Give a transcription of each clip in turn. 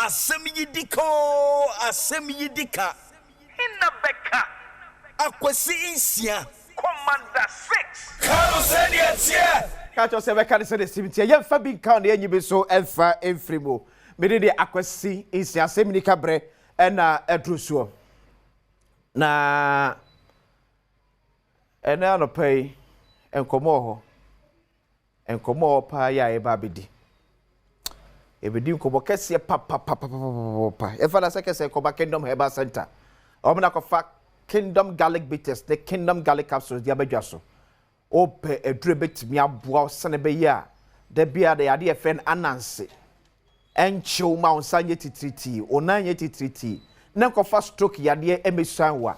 Asem yidiko, asem yidika. Inna beka. Akwesi insia. Commander 6. Kano send it here. Catch yourself, I can't say the same thing. You're fabbing count the enemy so alpha and frimo. Made the akwesi insia, same cabre and a trusso. Na and now pay and come pa ya e babidi. Ebedi nkobo kese pa. If I say koba Kingdom Herbal Center. Omna kofa Kingdom Garlic Bitters, the Kingdom Garlic Capsules, the abedwaso. Ope a dribet me aboa sanebe ya. De bia de ade fen ananse. Encho ma onsanye titriti, onanye titriti. Na kofa stroke yade emesanwa.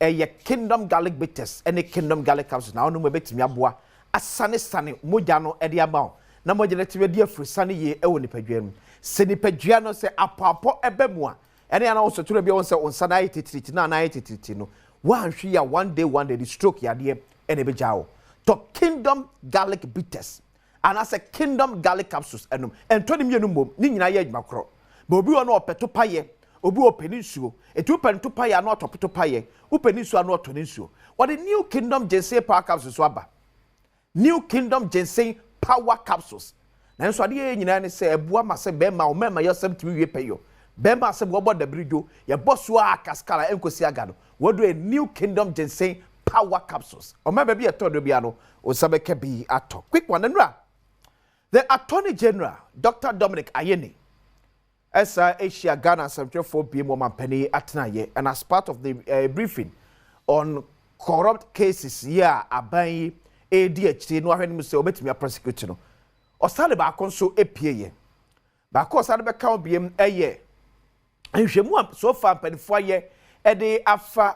Eye Kingdom Garlic Bitters, any Kingdom Garlic Capsules. Na onu mebetimi aboa asane moja no e de ama. Na moja netime de afru sane ye e wo nipadua mu. Se nipadua no se apapo ebe mu a. Ene ana so turo bia won se onsa na titriti na titriti no. Wan hwe ya one day the stroke yade ene be jawo. To Kingdom Garlic Bitters. And as a Kingdom Garlic Capsules enum. En to ni mienu mom ni nyina ye adwuma kro. Ba obi ono opeto paye, obi openi nsuo. Etu pento paye na otopeto paye, upeni nsuo na otoni nsuo. What the New Kingdom Ginseng Power Capsules so aba. New Kingdom Ginseng Power Capsules. Na nso ade nyina ne se ebua ma se be ma o mema yosem timi wie peyo. Be ma se bo da brido, ye boso a kaskala enkosi aga no. Wodo a New Kingdom Ginseng Power Capsules. O mema bi etodo bia no, o sabeke bi ato. Quick one nra. The Attorney General, Dr. Dominic Ayeni, as Asia Ghana 74 PM Mampeni Atnaye, and as part of the briefing on corrupt cases here, Abai ADHD, no one must obey me a prosecution. Or study back on so APA. Back on Saturday account BM a year. And she moved so far, penny 4 year, a day after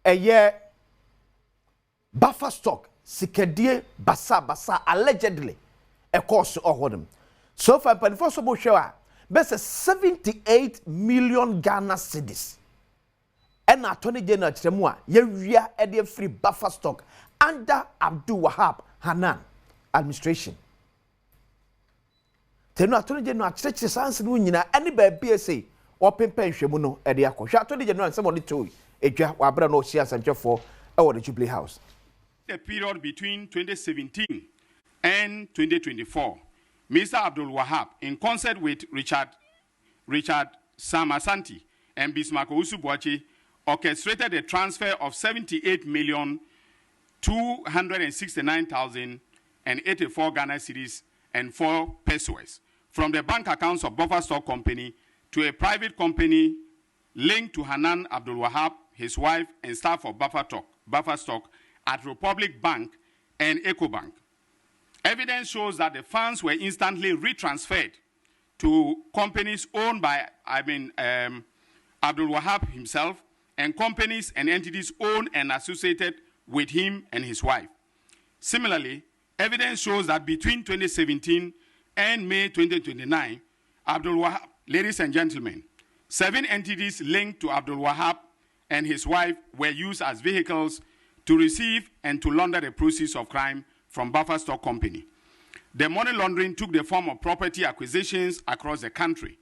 a year buffer stock, Sikadie Basa, allegedly. A course of them. So far, penny for so show, best 78 million Ghana cedis. And Attorney General Chemwa, ye a free buffer stock under Abdul Wahab Hanan administration. Tenu Attorney General Church Sans Nuna, any BSA or Pempen Shemuno, Ediaco. Attorney General, somebody told Eja Wabra no shares and for our Jubilee House. The period between 2017 and 2024, Mr. Abdul Wahab, in concert with Richard Samasanti and Bismarck Usubuachi, orchestrated a transfer of 78,269,084 Ghana cedis and 4 pesos from the bank accounts of Buffer Stock Company to a private company linked to Hanan Abdul Wahab, his wife, and staff of Buffer Stock at Republic Bank and EcoBank. Evidence shows that the funds were instantly retransferred to companies owned by Abdul Wahab himself and companies and entities owned and associated with him and his wife. Similarly, evidence shows that between 2017 and May 2029, Abdul Wahab, ladies and gentlemen, 7 entities linked to Abdul Wahab and his wife were used as vehicles to receive and to launder the proceeds of crime from Buffer Stock Company. The money laundering took the form of property acquisitions across the country,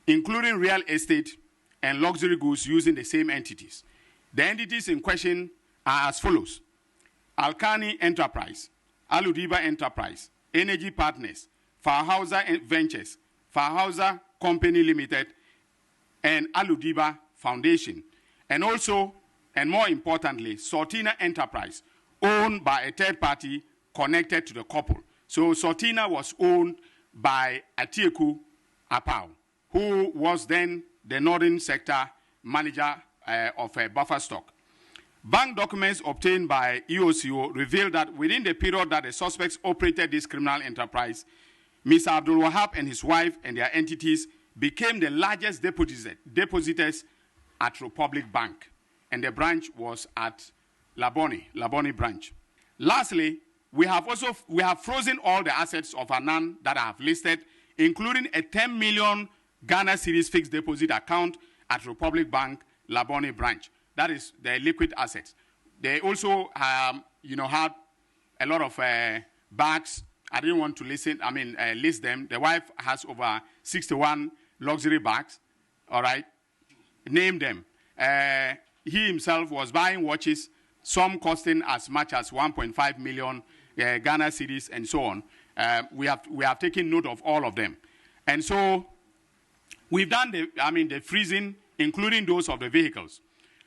including real estate and luxury goods using the same entities. The entities in question are as follows: Alkani Enterprise, Aludiba Enterprise, Energy Partners, Farhauser Ventures, Farhauser Company Limited, and Aludiba Foundation, and also, and more importantly, Sortina Enterprise, owned by a third party connected to the couple. So Sortina was owned by Atieku Apau, who was then the Northern Sector Manager of Buffer Stock. Bank documents obtained by EOCO revealed that within the period that the suspects operated this criminal enterprise, Mr. Abdul Wahab and his wife and their entities became the largest depositors at Republic Bank, and the branch was at Labone branch. Lastly, we have frozen all the assets of Anan that I have listed, including a 10 million Ghana cedis fixed deposit account at Republic Bank, Labone branch. That is the liquid assets. They also, had a lot of bags I didn't want to list them. The wife has over 61 luxury bags. All right. Name them. He himself was buying watches, some costing as much as 1.5 million Ghana cedis and so on. We have taken note of all of them. And so we've done the freezing, including those of the vehicles.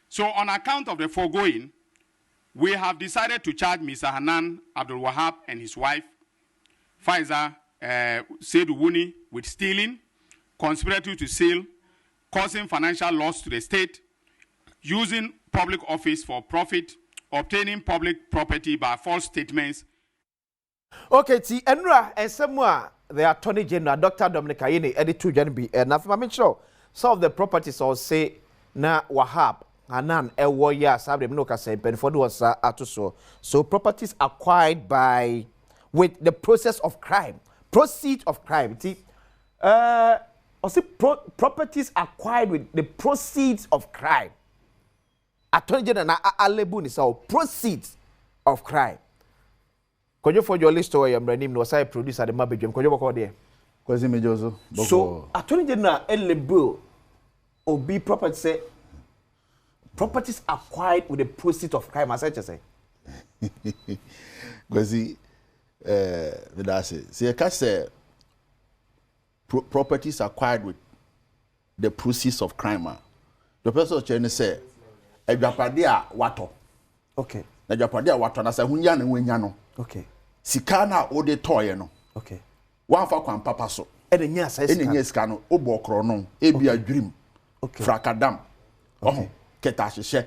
So on account of the foregoing, we have decided to charge Mr. Hanan Abdul Wahab and his wife, Faiza Seydou Wuni, with stealing, conspiracy to steal, causing financial loss to the state, using public office for profit, obtaining public property by false statements. Okay, Enra and somewhere the Attorney General, Dr. Dominic Ayine, editor Janbi, and I'm sure some of the properties all say na Wahab, Hanan, Warrior, Sabre, Mnoka, say, Benford was Atuso. So properties acquired with the process of crime, proceeds of crime. Properties acquired with the proceeds of crime. Attorney General na Alebuni so proceeds of crime. Could you for your list or your name no say producer the mabedum? Could you call there? Kwesi mejozo. So Attorney General Elebu obi property say properties acquired with the proceeds of crime, as I just say. Kwesi vidase. See you can say properties acquired with the proceeds of crime. The person trying say edwapade a wato. Okay. Edwapade a wato na say hunya na wenya no. Okay. Sika na o de toye no. Okay. Wan fa kwan papa so. Enya say sika. Enya sika no obo okro no e bia dream. Okay. Frakadam. Oh, keta hyehyɛ.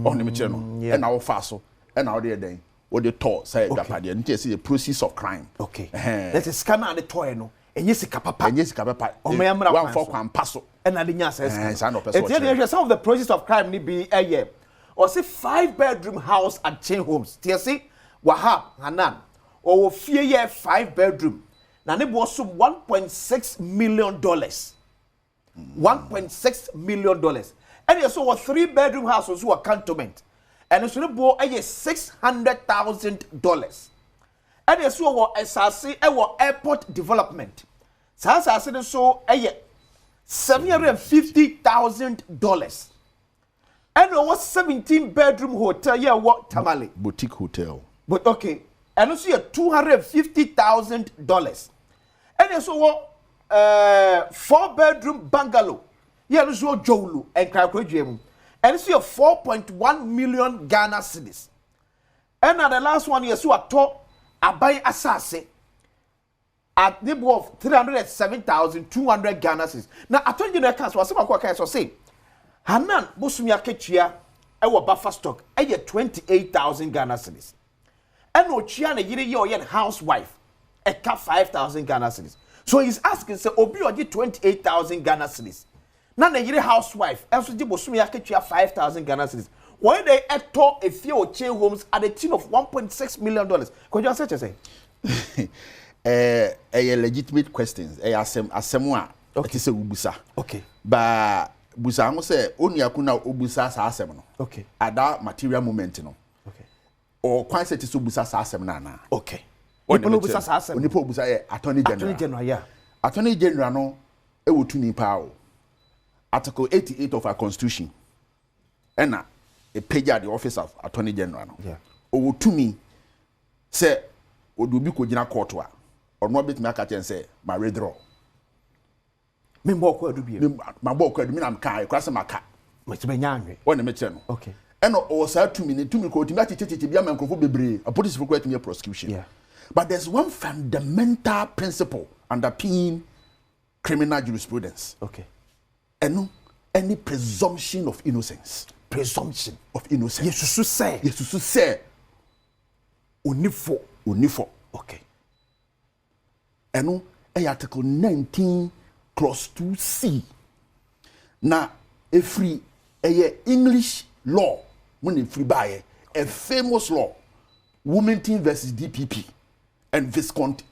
Oh ne me kire no. E na wo fa so. E na wo de den. Wo de to say edwapade. Nti say the proceeds of crime. Okay. That is sika na de toye no. Enye sika papa. Enye sika papa. Wan fa kwan paso. E na de nya say sika. Some of the proceeds of crime ni be or say 5-bedroom house at chain homes. TSC Wahab Hanan or fear 5-bedroom. Now it was some $1.6 million. $1.6 million. And you saw a 3-bedroom house was a cantonment. And it's going to be $600,000. And you saw a SRC airport development. SRC so $750,000. And it was 17-bedroom hotel, what Tamale? Boutique hotel. But okay. And also $250,000. And also what 4-bedroom bungalow. Yeah, also Jolu and Krakojem. And it's 4.1 million Ghana cedis. And at the last one, you saw a top Abai Asase at the of 307,200 Ghana cedis. Now, I told you that cancer was some say. Hanan Busumia Ketchia, our buffer stock, 28,000 Ghana cedis. And Ochiana Yiri housewife, a cap 5,000 Ghana cedis. So he's asking, say, Obi Oji 28,000 Ghana cedis. Now the Yiri housewife, also Busumia Ketchia 5,000 Ghana cedis. Why they ector a few chain homes at a tune of $1.6 million? Could you say? Legitimate questions. Asem okay. Say ubusa. Okay. But busa ngo say onu yakuna ubusa sa asem no. Okay. At that material moment no. Okay. Or quite set to busa sa asem na. Okay. Nipo busa sa asem. Nipo busa Attorney General. Attorney General, yeah. Attorney General no e wotu nipa o. Article 88 of our constitution. Ena a page at the office of Attorney General no. Yeah. O wotu mi say odubi ko gina court wa. Or no bit me aka chen say my withdraw. Me mboko adubi. My mboko adu me na mka kwase maka. Metibenyanwe. Wona me che no. Okay. Eno o sa 2 minutes 2 minutes ko timi achichichi bia mankrofo bebre. A police for quite me prosecution. Yeah. But there's one fundamental principle underpinning criminal jurisprudence. Okay. Eno any presumption of innocence. Presumption of innocence. Yesusu say onifo. Okay. Eno article 19 clause 2C. Na free English law when free by a famous law, Wilmington versus DPP, and Viscount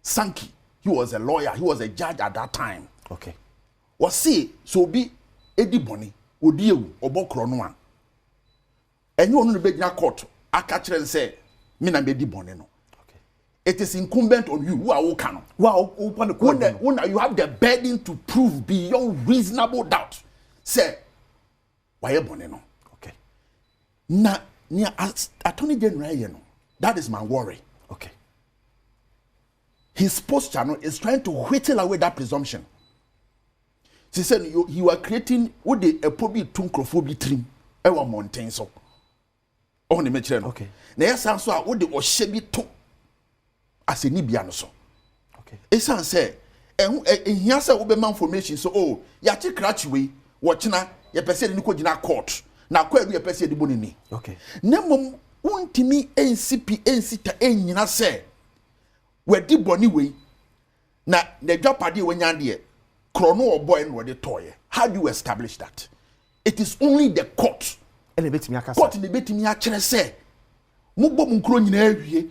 Sankey. He was a lawyer. He was a judge at that time. Okay. Was see so be Eddie Bonny Odiewu Obokro no one. And you want to be in court. I catch and say, "Me na Eddie Bonny no." Okay. it is incumbent on you who are canon. Wow, When you have the burden to prove beyond reasonable doubt. Say, why you born no? Okay. Na Attorney General, you know, that is my worry. Okay. His posture is trying to whittle away that presumption. She said you are creating what the probably tunkrophobia trim ewa mountain so. On the material. Okay. Na yes answer what the oshebi to as a nibia no so. Okay. Esan say here say we information so oh ya chi cratch we watchna ye pese ni ko gina court na kwa adu ye pese di bonini. Okay. Na mom untimi NCP ensita enyina say we di boni we na dwapade we nyande krono or boy no de toy. How do you establish that? It is only the court. Ele betimi akasa. Court ne betimi a kire say mugbo mu nkro nyina awie.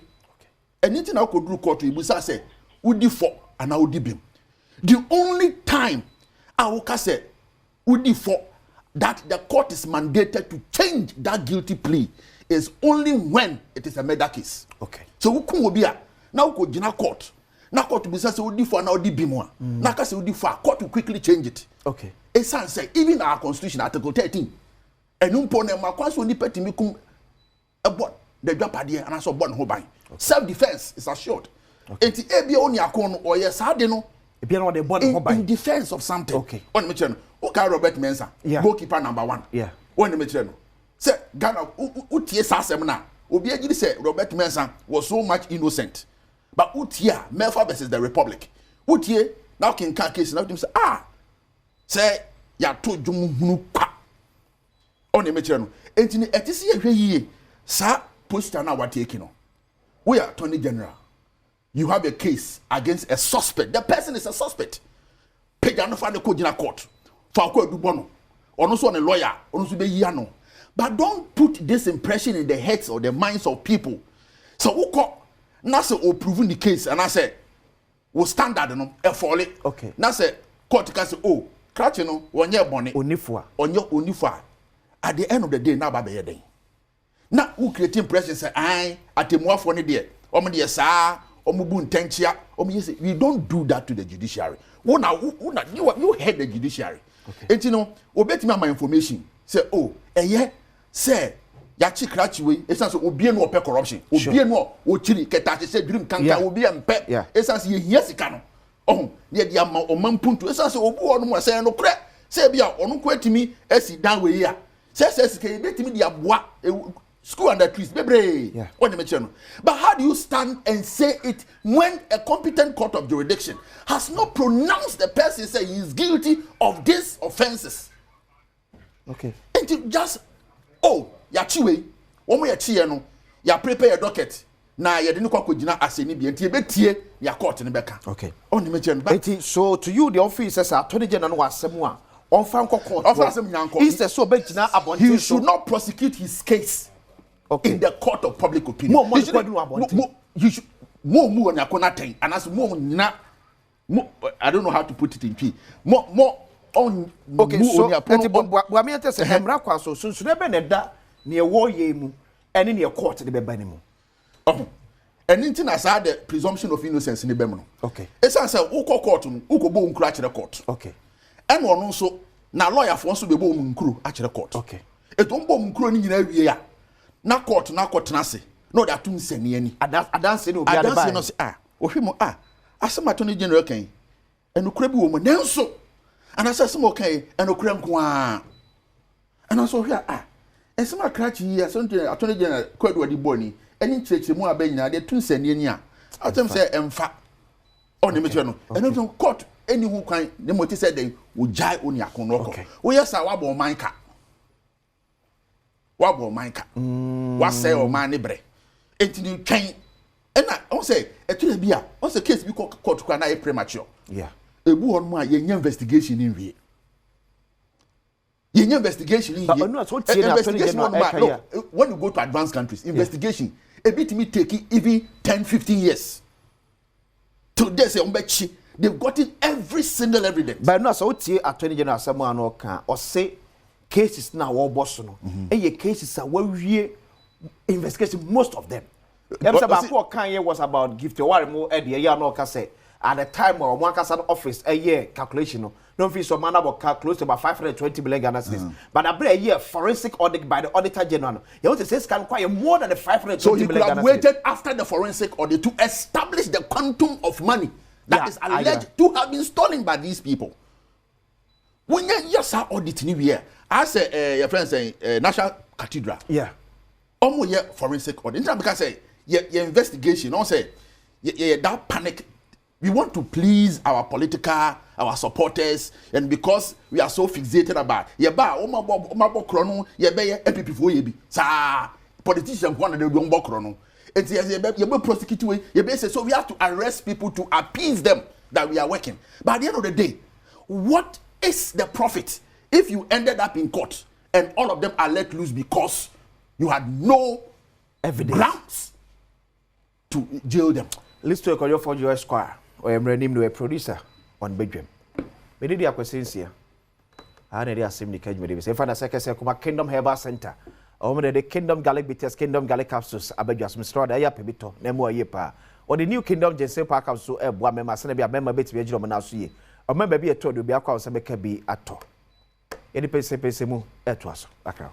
Anything na ko duru court you say udi for and udi bim. The only time I will say udi for that the court is mandated to change that guilty plea is only when it is a murder case. Okay. So who come obi a na ko gina court. Na court be say udi for na udi bim a. Na ka say udi for court will quickly change it. Okay. Esan say even our constitution article 13 enumpo na makwaso ni petimi kum ebo the dwapade and so born ho ban. Self defense is assured. Enti ebia oni akon no oye saade no ebia no de born ho ban in defense of something. Okay. On me chere no. Okay, Robert Mensah, yeah. Goalkeeper number 1. Yeah. On me chere no. Say Ghana utie sasem na obi agiri say Robert Mensah was so much innocent. But utia Melfa versus the Republic. Utie now can case now say say ya to dwum hunu kwa. On me chere no. Enti etisi ehwe yie sa poster na what take no. We are Attorney General. You have a case against a suspect. The person is a suspect. Pejano fa de ko gina court. Fa ko adu bono. Ono so on lawyer, ono so be yano. But don't put this impression in the heads or the minds of people. So who call na say o prove the case and I say we standard no e fall it. Okay. Na say court can say oh, cratch no wonye bone. Onifua. Onifua. At the end of the day na ba be yeden. Na who create impression say ai atemuafo ne de omo de saa omo bu ntanchia omo yese we don't do that to the judiciary. You head the judiciary. Okay. And you know obetimi my information say oh say ya chi cratch we esan so obi no ope corruption obi no o chiri keta say dream kanka obi empe esan so ye hia sika no oh ne dia ma o mampuntu esan so obu ono mo say no kre say bia ono ko atimi asi dan we ya say sika e betimi dia boa school under trees bebre but how do you stand and say it when a competent court of jurisdiction has not pronounced the person say he is guilty of these offenses? Okay. And you just ya chiwe omo ya chie no ya prepare your docket na ya de ne kwakọ gina aseni bi enti e betie ya court ne beka. Okay. On me chen but so to you the officers are Attorney General no asem a on fan court is the so be gina abonte he should not prosecute his case. Okay. In the court of public opinion. You should more on your corner thing, and as more I don't know how to put it in P. More on okay, so I mean say emra kwa so nebe ne da ne wo ye mu ene ne court de be ba ne mu. And anything as the presumption of innocence in the bem no. Okay. Esan say wo court no wo ko bo nkru a kire court. Okay. And ono so na lawyer for so be bo nkru a kire court. Okay. Eto mbo nkru ni nyina wie ya. Na court na court se no da tun sani ani adanse no obi ade ba no se ohwemo Asem Attorney General kan enukura bi wo mo nanso anasa asem o kan enukura nko a anaso hwe esem akrachi ya so Attorney General kwadu adi boni eni chirechire mu abanyina de tun sani ani a atem se emfa oni me no enu court eni hu kwan ne moti se den wo jai oni akon no ko wo yesa wa bo manka wabo manka say o man ne bre entini twen na on say etule bia on say case bi court kwa na e premature ebu hon mu a ye investigation in wie ye investigation in here when you go to advanced countries investigation a bit me take even 10-15 years to they say ombechi they've gotten every single evidence but no so tie Attorney General Samuel no kan o say cases na wo boss no cases are we investigation most of them Them say back what Kanye was about gift or more at the year no say at the time or one casa office a year calculation no fee so man about close to about 520 million Ghana cedis. But a year forensic audit by the auditor general. You want to say can acquire more than the 520 million. So he could have waited after the forensic audit to establish the quantum of money that is alleged to have been stolen by these people. When you just saw audit new year, as your friend saying National Cathedral. Yeah. Almost yeah forensic audit. Because say your investigation, don't say that panic. We want to please our supporters, and because we are so fixated about krono MPP for yebi. Sa politicians want to do krono. And you prosecute so we have to arrest people to appease them that we are working. But at the end of the day, what is the profit if you ended up in court and all of them are let loose because you had no evidence grounds to jail them? Let's talk about your for your square. Or I'm running to a producer on bedroom. Me did the acquisition. I need Asem the cage with him. If I say come Kingdom Herbal Center. Or the Kingdom Garlic Bitters, Kingdom Garlic Capsules, Abejas, Mr. Daya Pebito, Nemo Yepa. Or the new Kingdom Jensen Park Capsule, Bois Member, Senabi, a member bit to now see. Or member be a told to be a cause and make a be at all. Any pay se mu etwaso. Akra.